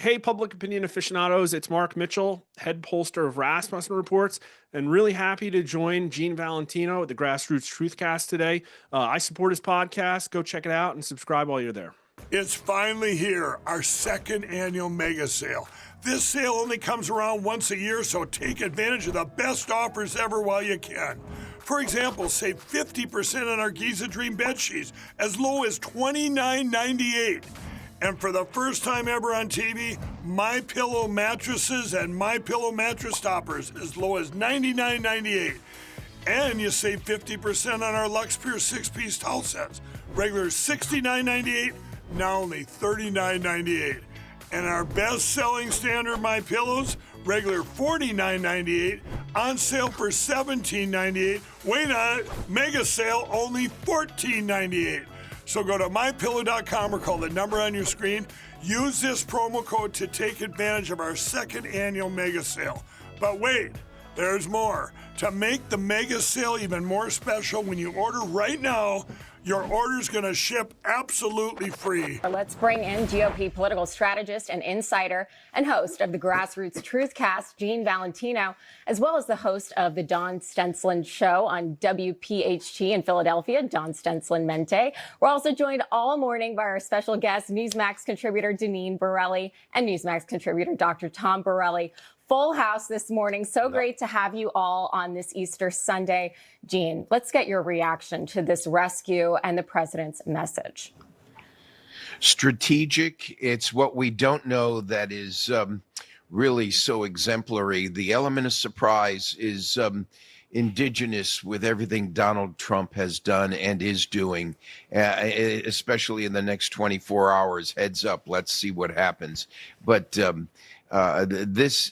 Hey, public opinion aficionados, it's Mark Mitchell, head pollster of Rasmussen Reports, and really happy to join Gene Valentino at the Grassroots Truthcast today. I support his podcast. Go check it out and subscribe while you're there. It's finally here, our second annual mega sale. This sale only comes around once a year, so take advantage of the best offers ever while you can. For example, save 50% on our Giza Dream bed sheets, as low as $29.98. And for the first time ever on TV, My Pillow mattresses and My Pillow mattress toppers as low as $99.98. And you save 50% on our Lux Pure 6-piece towel sets. Regular $69.98, now only $39.98. And our best-selling standard My Pillows, regular $49.98, on sale for $17.98. Wait on it, mega sale, only $14.98. So go to mypillow.com or call the number on your screen. Use this promo code to take advantage of our second annual mega sale. But wait, there's more. To make the mega sale even more special, when you order right now, your order's going to ship absolutely free. Let's bring in GOP political strategist and insider and host of the Grassroots Truthcast, Gene Valentino, as well as the host of the Don Stenslin Show on WPHT in Philadelphia, Don Stenslin Mente. We're also joined all morning by our special guest, Newsmax contributor Deneen Borelli and Newsmax contributor Dr. Tom Borelli. Full house this morning. So great to have you all on this Easter Sunday. Gene, let's get your reaction to this rescue and the president's message. Strategic. It's what we don't know that is really so exemplary. The element of surprise is indigenous with everything Donald Trump has done and is doing, especially in the next 24 hours. Heads up, let's see what happens. But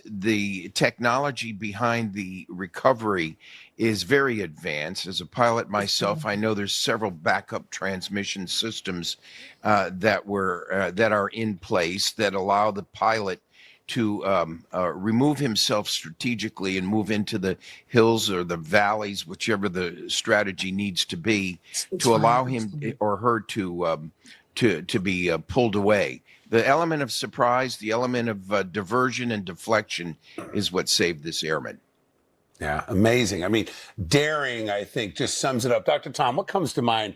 the technology behind the recovery is very advanced. As a pilot myself, I know there's several backup transmission systems that are in place that allow the pilot to remove himself strategically and move into the hills or the valleys, whichever the strategy needs to be, to allow him or her to be pulled away. The element of surprise, the element of diversion and deflection is what saved this airman. Yeah, amazing. I mean, daring, I think, just sums it up. Dr. Tom, what comes to mind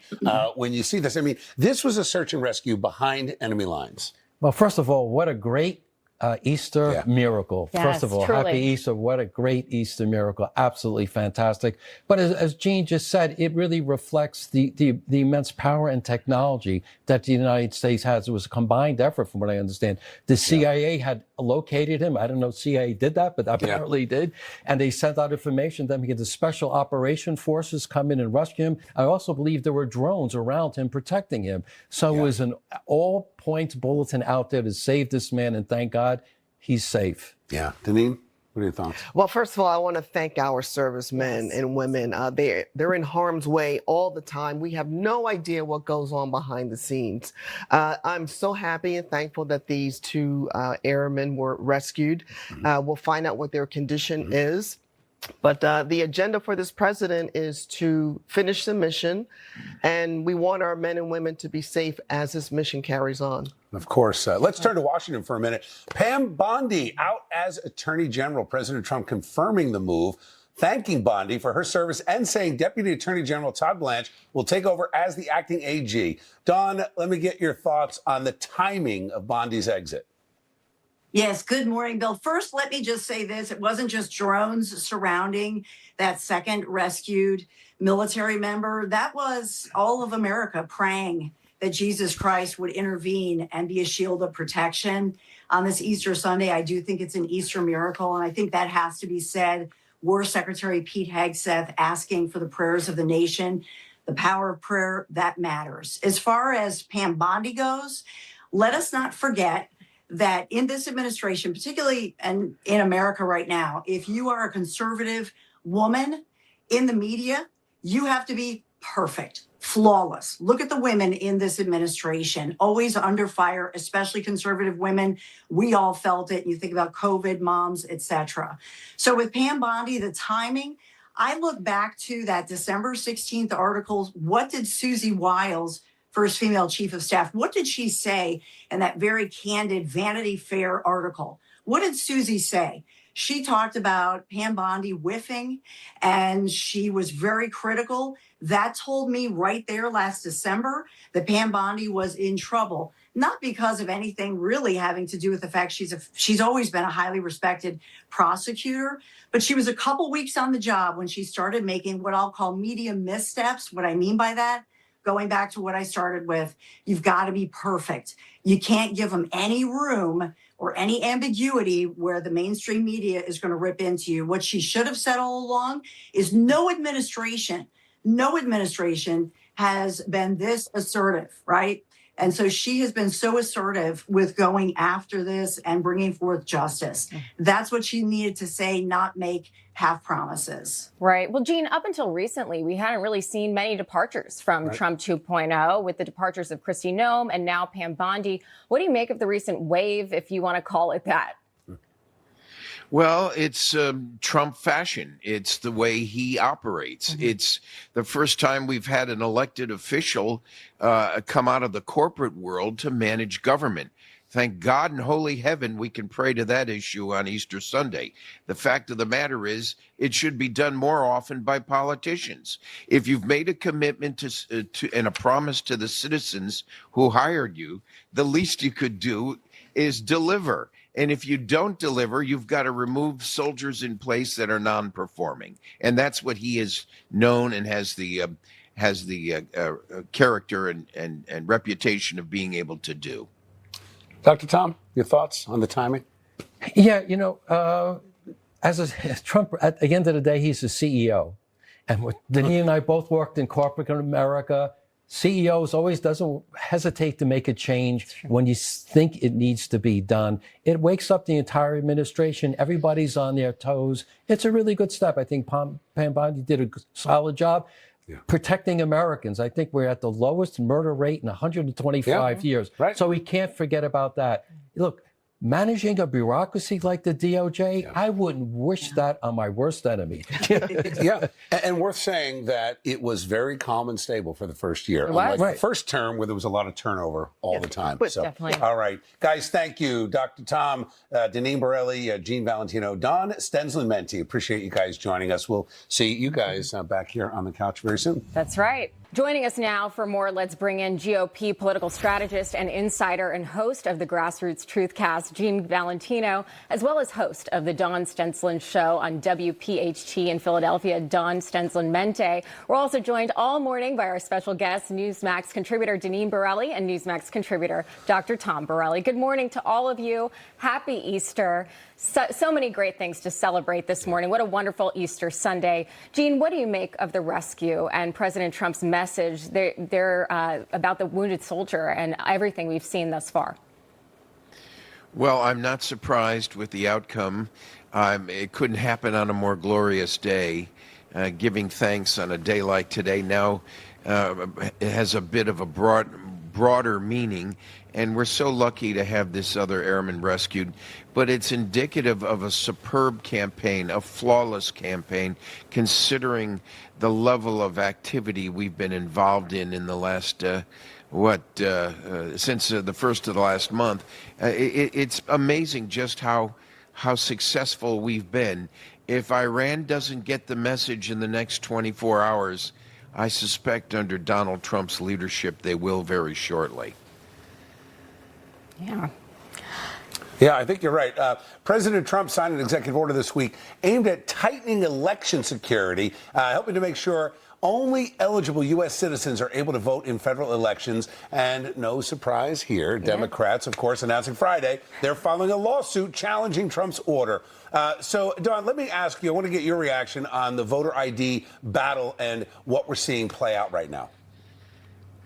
when you see this? I mean, this was a search and rescue behind enemy lines. Well, first of all, what a great Easter miracle. Yes, first of all, truly. happy Easter. What a great Easter miracle. Absolutely fantastic. But as Gene just said, it really reflects the immense power and technology that the United States has. It was a combined effort, from what I understand. The CIA had located him. I don't know if CIA did that, but apparently did. And they sent out information. Then we had the special operation forces come in and rescue him. I also believe there were drones around him protecting him. So it was an all-points bulletin out there to save this man, and thank God he's safe. Yeah. Deneen, what are your thoughts? Well, first of all, I want to thank our servicemen and women. They're in harm's way all the time. We have no idea what goes on behind the scenes. I'm so happy and thankful that these two airmen were rescued. We'll find out what their condition is. But the agenda for this president is to finish the mission, and we want our men and women to be safe as this mission carries on. Of course. Let's turn to Washington for a minute. Pam Bondi out as Attorney General. President Trump confirming the move, thanking Bondi for her service and saying Deputy Attorney General Todd Blanche will take over as the acting AG. Dawn, let me get your thoughts on the timing of Bondi's exit. Yes, good morning, Bill. First, let me just say this. It wasn't just drones surrounding that second rescued military member. That was all of America praying that Jesus Christ would intervene and be a shield of protection on this Easter Sunday. I do think it's an Easter miracle, and I think that has to be said. War Secretary Pete Hegseth asking for the prayers of the nation. The power of prayer, that matters. As far as Pam Bondi goes, let us not forget that in this administration, particularly in America right now, if you are a conservative woman in the media, you have to be perfect, flawless. Look at the women in this administration, always under fire, especially conservative women. We all felt it. You think about COVID, moms, etc. So with Pam Bondi, the timing, I look back to that December 16th article. What did Susie Wiles first female chief of staff. What did she say in that very candid Vanity Fair article? What did Susie say? She talked about Pam Bondi whiffing, and she was very critical. That told me right there last December that Pam Bondi was in trouble, not because of anything really having to do with the fact she's always been a highly respected prosecutor, but she was a couple weeks on the job when she started making what I'll call media missteps. What I mean by that, going back to what I started with, you've got to be perfect. You can't give them any room or any ambiguity where the mainstream media is going to rip into you. What she should have said all along is no administration has been this assertive, right? And so she has been so assertive with going after this and bringing forth justice. That's what she needed to say, not make half promises. Right. Well, Jean, up until recently, we hadn't really seen many departures from Trump 2.0, with the departures of Kristi Noem and now Pam Bondi. What do you make of the recent wave, if you want to call it that? Well, it's Trump fashion. It's the way he operates. It's the first time we've had an elected official come out of the corporate world to manage government. Thank God in holy heaven we can pray to that issue on Easter Sunday. The fact of the matter is, it should be done more often by politicians. If you've made a commitment to and a promise to the citizens who hired you, the least you could do is deliver. And if you don't deliver, you've got to remove soldiers in place that are non-performing. And that's what he is known and has the character and reputation of being able to do. Dr. Tom, your thoughts on the timing? Yeah, as Trump, at the end of the day, he's the CEO. And Denise and I both worked in corporate America. CEOs always doesn't hesitate to make a change when you think it needs to be done. It wakes up the entire administration. Everybody's on their toes. It's a really good step. I think Pam Bondi did a solid job protecting Americans. I think we're at the lowest murder rate in 125 years. Right. So we can't forget about that. Look, managing a bureaucracy like the DOJ, I wouldn't wish that on my worst enemy. And worth saying that it was very calm and stable for the first year. It was. Unlike the first term where there was a lot of turnover all the time. But definitely. All right. Guys, thank you. Dr. Tom, Deneen Borelli, Jean Valentino, Don Stensland-Menti. Appreciate you guys joining us. We'll see you guys back here on the couch very soon. That's right. Joining us now for more, let's bring in GOP political strategist and insider and host of the Grassroots Truthcast, Jean Valentino, as well as host of the Don Stensland Show on WPHT in Philadelphia, Don Stensland-Menti. We're also joined all morning by our special guest, Newsmax contributor Deneen Borelli and Newsmax contributor Dr. Tom Borelli. Good morning to all of you. Happy Easter. So many great things to celebrate this morning. What a wonderful Easter Sunday. Jean, what do you make of the rescue and President Trump's message they're about the wounded soldier and everything we've seen thus far? Well, I'm not surprised with the outcome. It couldn't happen on a more glorious day. Giving thanks on a day like today now it has a bit of a broader meaning, and we're so lucky to have this other airman rescued. But it's indicative of a superb campaign, a flawless campaign, considering the level of activity we've been involved in the last since the first of the last month. It's amazing just how successful we've been. If Iran doesn't get the message in the next 24 hours, I suspect under Donald Trump's leadership, they will very shortly. Yeah, I think you're right. President Trump signed an executive order this week aimed at tightening election security, helping to make sure only eligible U.S. citizens are able to vote in federal elections. And no surprise here, Democrats, of course, announcing Friday they're filing a lawsuit challenging Trump's order. So, Don, let me ask you, I want to get your reaction on the voter ID battle and what we're seeing play out right now.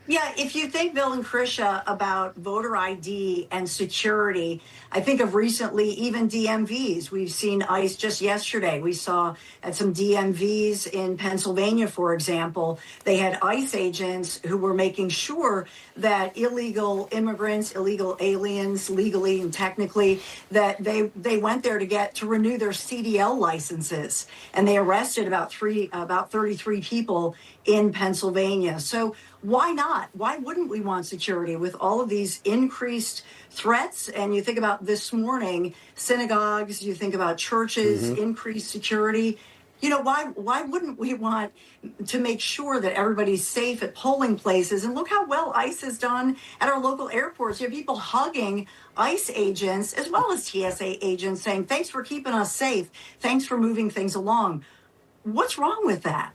Yeah, if you think, Bill and Krisha, about voter ID and security, I think of recently even DMVs. We've seen ICE just yesterday. We saw at some DMVs in Pennsylvania, for example, they had ICE agents who were making sure that illegal immigrants, illegal aliens, legally and technically, that they went there to renew their CDL licenses. And they arrested about 33 people in Pennsylvania. So why not? Why wouldn't we want security with all of these increased threats? And you think about this morning, synagogues, you think about churches, increased security. You know, why wouldn't we want to make sure that everybody's safe at polling places? And look how well ICE has done at our local airports. You have people hugging ICE agents as well as TSA agents saying, thanks for keeping us safe. Thanks for moving things along. What's wrong with that?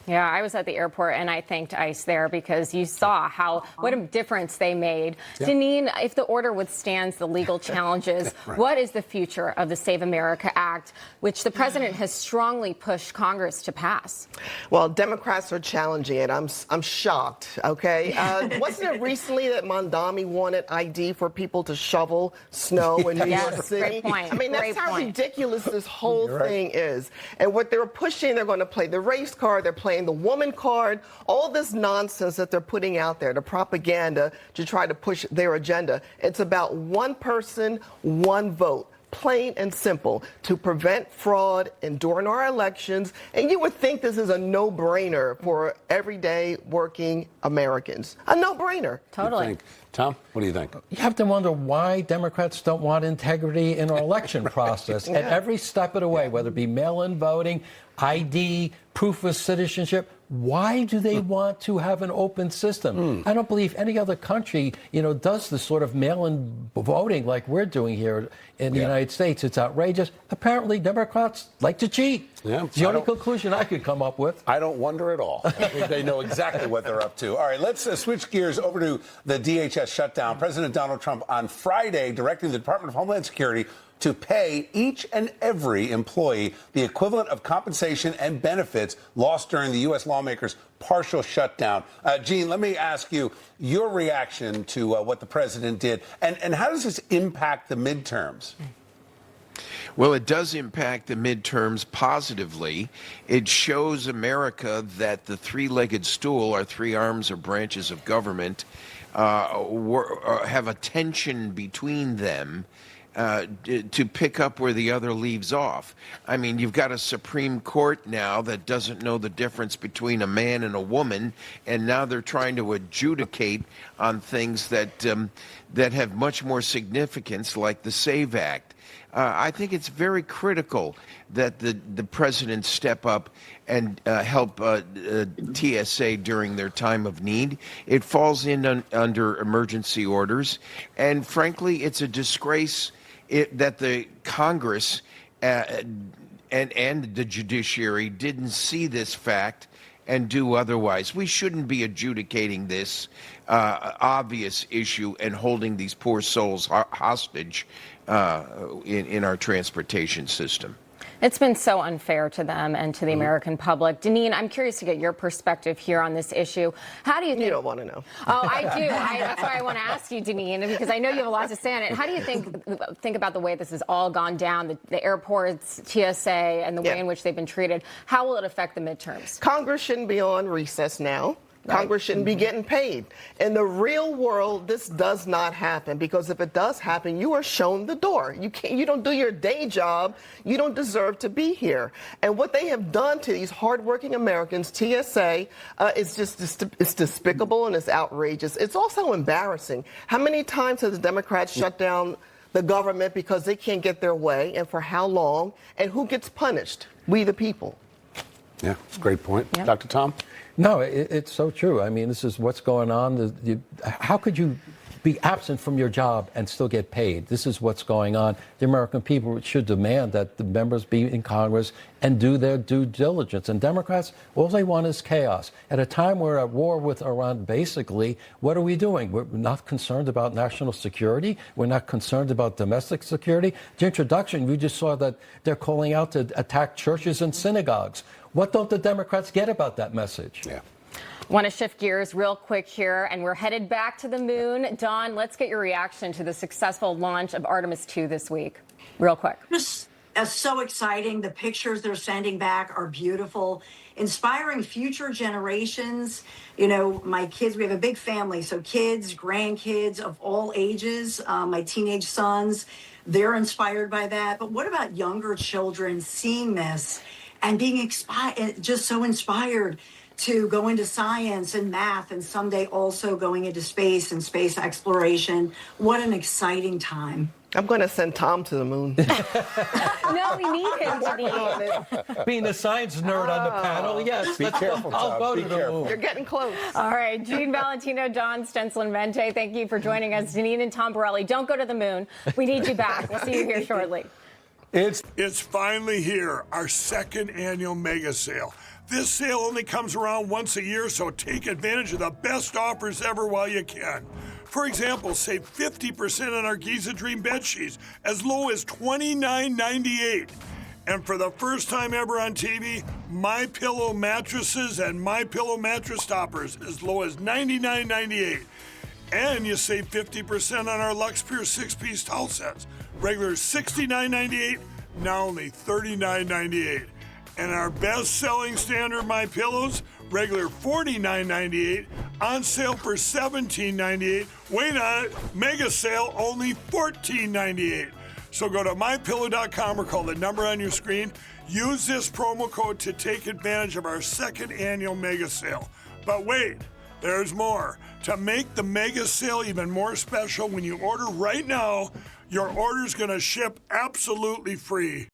Yeah, I was at the airport and I thanked ICE there because you saw what a difference they made. Yeah. Janine, if the order withstands the legal challenges, right. What is the future of the Save America Act, which the president has strongly pushed Congress to pass? Well, Democrats are challenging it. I'm shocked. Okay, wasn't it recently that Mondami wanted ID for people to shovel snow in New York City? Great point. I mean, that's how ridiculous this whole thing is. And what they're pushing, they're going to play the race card. They're playing the woman card, all this nonsense that they're putting out there, the propaganda to try to push their agenda. It's about one person, one vote. Plain and simple, to prevent fraud during our elections. And you would think this is a no-brainer for everyday working Americans. A no-brainer. Totally. Tom, what do you think? You have to wonder why Democrats don't want integrity in our election process at every step of the way, whether it be mail-in voting, ID, proof of citizenship. Why do they want to have an open system? I don't believe any other country, does the sort of mail-in voting like we're doing here in the United States. It's outrageous. Apparently, Democrats like to cheat. Yeah, it's the only conclusion I could come up with. I don't wonder at all. I think they know exactly what they're up to. All right, let's switch gears over to the DHS shutdown. President Donald Trump on Friday directing the Department of Homeland Security to pay each and every employee the equivalent of compensation and benefits lost during the U.S. lawmakers' partial shutdown. Gene, let me ask you your reaction to what the president did, and how does this impact the midterms? Well, it does impact the midterms positively. It shows America that the three-legged stool, our three arms or branches of government, have a tension between them to pick up where the other leaves off. I mean, you've got a Supreme Court now that doesn't know the difference between a man and a woman, and now they're trying to adjudicate on things that have much more significance, like the SAVE Act. I think it's very critical that the president step up and help TSA during their time of need. It falls in under emergency orders, and frankly, it's a disgrace that the Congress and the judiciary didn't see this fact and do otherwise. We shouldn't be adjudicating this obvious issue and holding these poor souls hostage in our transportation system. It's been so unfair to them and to the American public. Deneen, I'm curious to get your perspective here on this issue. How do you think... You don't want to know. Oh, I do. That's why I want to ask you, Deneen, because I know you have a lot to say on it. How do you think about the way this has all gone down, the airports, TSA, and the way in which they've been treated? How will it affect the midterms? Congress shouldn't be on recess now. Congress shouldn't be getting paid. In the real world, this does not happen, because if it does happen, you are shown the door. You don't do your day job. You don't deserve to be here. And what they have done to these hardworking Americans, TSA, is just it's despicable and it's outrageous. It's also embarrassing. How many times has the Democrats shut down the government because they can't get their way, and for how long? And who gets punished? We the people. Yeah, it's a great point. Yep. Dr. Tom? No, it's so true. I mean, this is what's going on. How could you be absent from your job and still get paid? This is what's going on. The American people should demand that the members be in Congress and do their due diligence. And Democrats, all they want is chaos. At a time we're at war with Iran, basically, what are we doing? We're not concerned about national security. We're not concerned about domestic security. The introduction, we just saw that they're calling out to attack churches and synagogues. What don't the Democrats get about that message? Yeah. Want to shift gears real quick here, and we're headed back to the moon. Dawn, let's get your reaction to the successful launch of Artemis 2 this week. Real quick. Just so exciting. The pictures they're sending back are beautiful, inspiring future generations. You know, my kids, we have a big family, so kids, grandkids of all ages, my teenage sons, they're inspired by that. But what about younger children seeing this and being just so inspired to go into science and math and someday also going into space and space exploration. What an exciting time. I'm going to send Tom to the moon. No, we need him to be. Being a science nerd on the panel, yes. Be careful, I'll Tom. go Be to the careful. moon. You're getting close. All right, Gene Valentino, Don Stenslin-Mente, thank you for joining us. Janine and Tom Borelli, don't go to the moon. We need you back. We'll see you here shortly. It's finally here, our second annual mega sale. This sale only comes around once a year, so take advantage of the best offers ever while you can. For example, save 50% on our Giza Dream bed sheets, as low as $29.98. And for the first time ever on TV, My Pillow mattresses and My Pillow mattress toppers, as low as $99.98. And you save 50% on our Lux Pure 6-piece towel sets. Regular $69.98, now only $39.98. And our best-selling standard My Pillows, regular $49.98, on sale for $17.98. Wait on it, mega sale, only $14.98. So go to mypillow.com or call the number on your screen. Use this promo code to take advantage of our second annual mega sale. But wait, there's more. To make the mega sale even more special, when you order right now, your order's going to ship absolutely free.